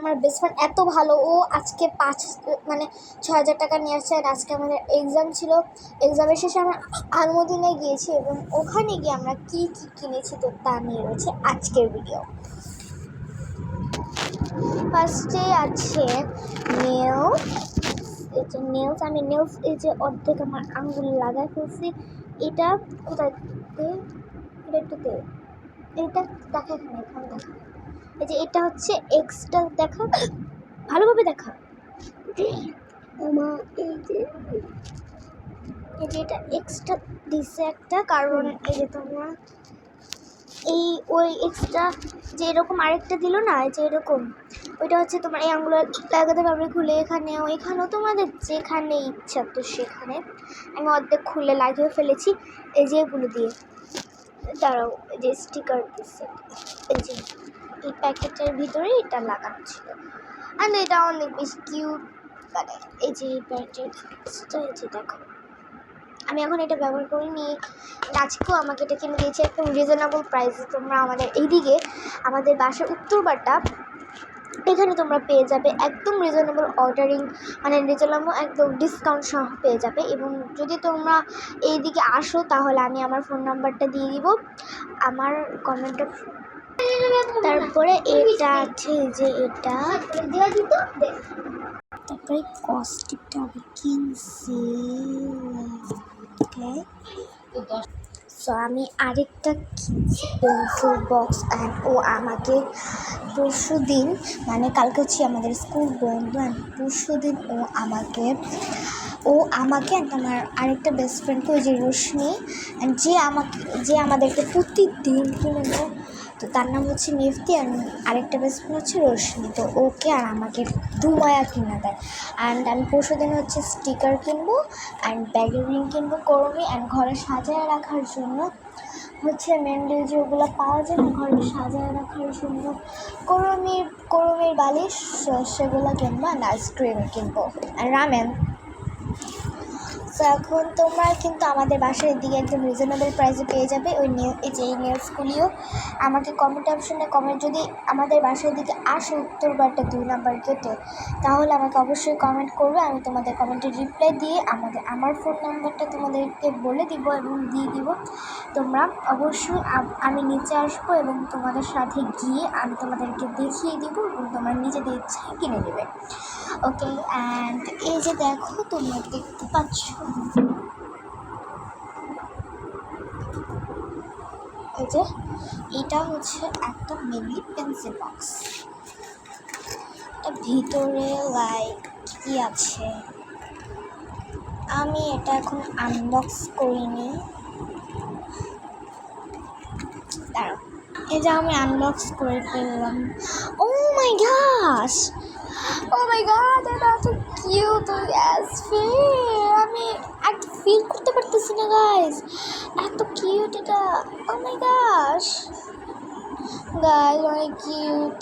আমার best friend এত ভালো, ও আজকে 6,000 টাকা নিয়ে আসছে। আর আজকে আমাদের এক্সাম ছিল, এক্সামের শেষে আমরা আলমদিনায় গিয়েছি এবং ওখানে গিয়ে আমরা কী কী কিনেছি তো তা নিয়ে রয়েছে আজকের ভিডিও। ফার্স্টে আছে নেলস। এই যে নেলস, আমি নেলস এই যে অর্ধেক আমার আঙ্গুল লাগাই ফেলছি। এটা কোথায় দে, এটা একটু দে, এটা দেখা, এখানে দেখা। এই যে এটা হচ্ছে এক্সট্রা, দেখা ভালোভাবে দেখা। এই যে এটা এক্সট্রা দিচ্ছে একটা, কারণ এই যে তোমরা ওই এক্সট্রা যে এরকম আরেকটা দিল না, যে এরকম, ওইটা হচ্ছে তোমার এই আঙ্গুল লাগাতে পারবে খুলে, ওইখানেও তোমাদের যেখানে ইচ্ছা তো সেখানে। আমি অর্ধেক খুলে লাগিয়ে ফেলেছি এই যে এগুলো দিয়ে। দাঁড়াও, এই যে স্টিকার দিচ্ছে, এই যে এই প্যাকেটের ভিতরে এটা লাগানো ছিল। আর এটা অনেক বেশি কিউট, মানে এই যে এই প্যাকেটটা, এই যে দেখো আমি এখন এটা ব্যবহার করিনি। আজকেও আমাকে এটা কিনে দিয়েছে একদম রিজনেবল প্রাইসে। তোমরা আমাদের এইদিকে আমাদের বাসার উত্তরপাড়া, এখানে তোমরা পেয়ে যাবে একদম রিজনেবল অর্ডারিং, মানে রিজনেবল একদম ডিসকাউন্ট সহ পেয়ে যাবে। এবং যদি তোমরা এইদিকে আসো তাহলে আমি আমার ফোন নাম্বারটা দিয়ে দিব আমার কমেন্টে। তারপরে এটা আছে যে এটা, তারপরে কস্টিকটা আমি কিনছি। ওকে, সো আমি আরেকটা কিনছি পেন্সিল বক্স। অ্যান্ড ও আমাকে পরশু দিন, মানে কালকে হচ্ছে আমাদের স্কুল বন্ধ, অ্যান্ড পরশু দিন ও আমাকে অ্যান্ড আমার আরেকটা বেস্ট ফ্রেন্ডকে, ওই যে রোশনি, অ্যান্ড যে আমাদেরকে প্রতিদিন কিনে দেয়, তো তার নাম হচ্ছে মিফতি, অ্যান্ড আরেকটা বেস্ট ফ্রেন্ড হচ্ছে রোশনি। তো ওকে আর আমাকে দুমায়া কিনে দেয়। অ্যান্ড আমি পরশু দিন হচ্ছে স্টিকার কিনবো, অ্যান্ড ব্যাগের রিং কিনবো করমি, অ্যান্ড ঘরে সাজায় রাখার জন্য হচ্ছে মেন্ডেল যে ওগুলো পাওয়া যায় না ঘরে সাজায় রাখার জন্য, করমির বালিশ, সেগুলো কিনবো, অ্যান্ড আইসক্রিম কিনবো, অ্যান্ড রামেন। তো এখন তোমরা কিন্তু আমাদের বাসার দিকে একদম রিজনেবল প্রাইসে পেয়ে যাবে এই যে এই নেলসগুলিও। আমাকে কমেন্ট অপশনে যদি আমাদের বাসার দিকে আসো উত্তরপাড়া 2 নাম্বার গেটে, তাহলে আমাকে অবশ্যই কমেন্ট করবে। আমি তোমাদের কমেন্টের রিপ্লাই দিয়ে আমার ফোন নাম্বারটা তোমাদেরকে বলে দিব এবং দিয়ে দিব। তোমরা অবশ্যই আমি নিচে আসবো এবং তোমাদের সাথে গিয়ে আমি তোমাদেরকে দেখিয়ে দিব এবং তোমরা নিজেদের ইচ্ছায় কিনে নেবে। ওকে, অ্যান্ড এই যে দেখো, তোমরা দেখতে পাচ্ছ এই যে এটা হচ্ছে একটা মিনি পেন্সিল বক্স। এটা ভিতরে লাইক কি আছে, আমি এটা এখন আনবক্স করিনি। দাঁড়াও, এই যে আমি আনবক্স করে ফেললাম। ও মাই গড, এটা তো কিউট। আমি একটা ফিল করতে পারতেছি না গাইস, এত কিউট এটা। ও মাই গড গাইস, অনেক কিউট।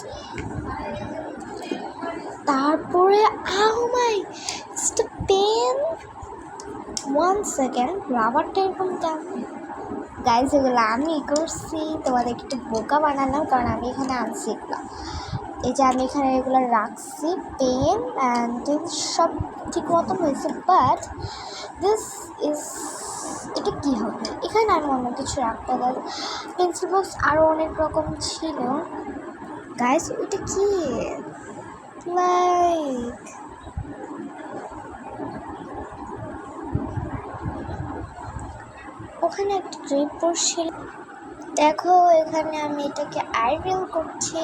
তারপরে পেন, 1 সেকেন্ড, রাবারটা এরকম কেমন গাইস, এগুলো আমি করছি, তোমাদের একটু বোকা বানালাম কারণ আমি এখানে আনছি এগুলো। এই যে আমি এখানে এগুলো রাখছি, পেন অ্যান্ড সব ঠিক মতন হয়েছে, বাট এটা কী হবে, এখানে আমি অন্য কিছু রাখতে পারি। পেন্সিল বক্স আরও অনেক রকম ছিল গাইস। ওইটা কি লাইক, ওখানে একটা ট্রিপ পড়ছিল। দেখো এখানে আমি এটাকে আইরিল করছি।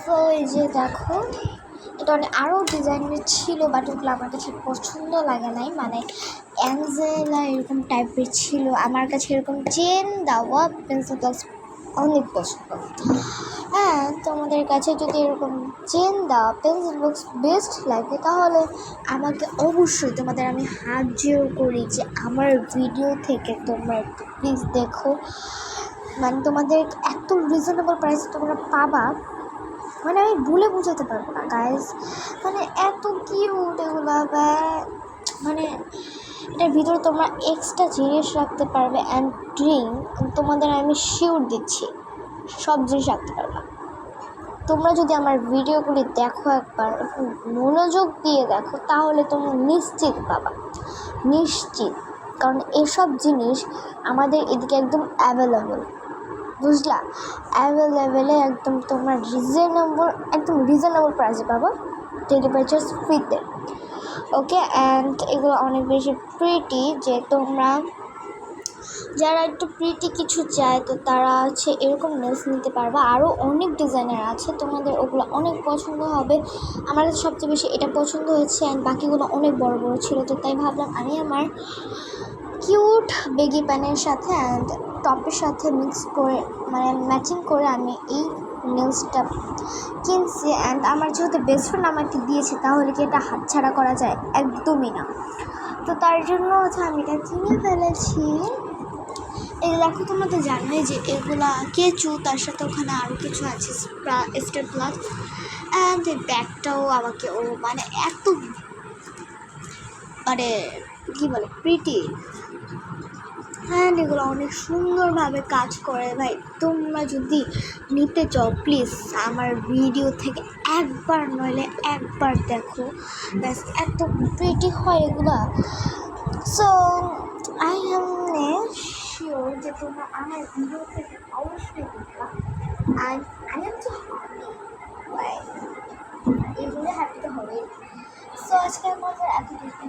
সো এই যে দেখো, এটা অনেক আরও ডিজাইনের ছিল, বাট ওগুলো আমার কাছে পছন্দ লাগে নাই, মানে অ্যাঞ্জেলা এরকম টাইপের ছিল। আমার কাছে এরকম চেন দেওয়া পেন্সিল বক্স অনেক পছন্দ। হ্যাঁ, তোমাদের কাছে যদি এরকম চেন দেওয়া পেন্সিল বক্স বেস্ট লাগে তাহলে আমাকে অবশ্যই, তোমাদের আমি হাত জোর করি যে আমার ভিডিও থেকে তোমরা একটু প্লিজ দেখো, মানে তোমাদের এত রিজনেবল প্রাইসে তোমরা পাবা, মানে আমি ভুলে বোঝাতে পারবো না গাইজ। মানে এত কিউট এগুলো, মানে এটার ভিতরে তোমরা এক্সট্রা জিনিস রাখতে পারবে, অ্যান্ড ড্রিঙ্ক তোমাদের আমি শিওর দিচ্ছি সব জিনিস রাখতে পারবা। তোমরা যদি আমার ভিডিওগুলি দেখো একবার একটু মনোযোগ দিয়ে দেখো, তাহলে তোমরা নিশ্চিত পাবা, নিশ্চিত। কারণ এসব জিনিস আমাদের এদিকে একদম অ্যাভেলেবল, বুঝলা? অ্যাভেলেবেলে একদম তোমরা রিজনেবল প্রাইসে পাবো, ডেলিভারি চার্জ ফ্রিতে। ওকে, অ্যান্ড এগুলো অনেক বেশি প্রিটি, যে তোমরা যারা একটু প্রিটি কিছু চায় তো তারা এরকম নেলস নিতে পারবা। আরও অনেক ডিজাইনার আছে, তোমাদের ওগুলো অনেক পছন্দ হবে। আমার সবচেয়ে বেশি এটা পছন্দ হয়েছে, অ্যান্ড বাকিগুলো অনেক বড় বড় ছিল, তো তাই ভাবলাম আমি আমার কিউট বেগি প্যান্টের সাথে অ্যান্ড টপের সাথে মিক্স করে, মানে ম্যাচিং করে আমি এই নেলসটা কিনছি। অ্যান্ড আমার যেহেতু বেস্ট ফ্রেন্ড আমাকে দিয়েছে, তাহলে কি এটা হাতছাড়া করা যায়? একদমই না। তো তার জন্য আমি এটা কিনে ফেলেছি। এই দেখো, তোমরা তো জানোই যে এগুলা কেচু, তার সাথে ওখানে আরও কিছু আছে স্টার প্লাস। অ্যান্ড এই ব্যাগটাও আমাকে মানে এত মানে কী বলে প্রিটি, অ্যান্ড এগুলো অনেক সুন্দরভাবে কাজ করে। ভাই, তোমরা যদি নিতে চাও প্লিজ আমার ভিডিও থেকে একবার নইলে একবার দেখো, ব্যাস এত প্রিটি হয় এগুলা। সো আই এম শিওর যে তোমরা আমার ভিডিও থেকে অবশ্যই দেখবা। অ্যান্ড আই এম তো হ্যাপি, এইগুলো হ্যাপি তো হবেই। সো আজকের মতো এতটুকু।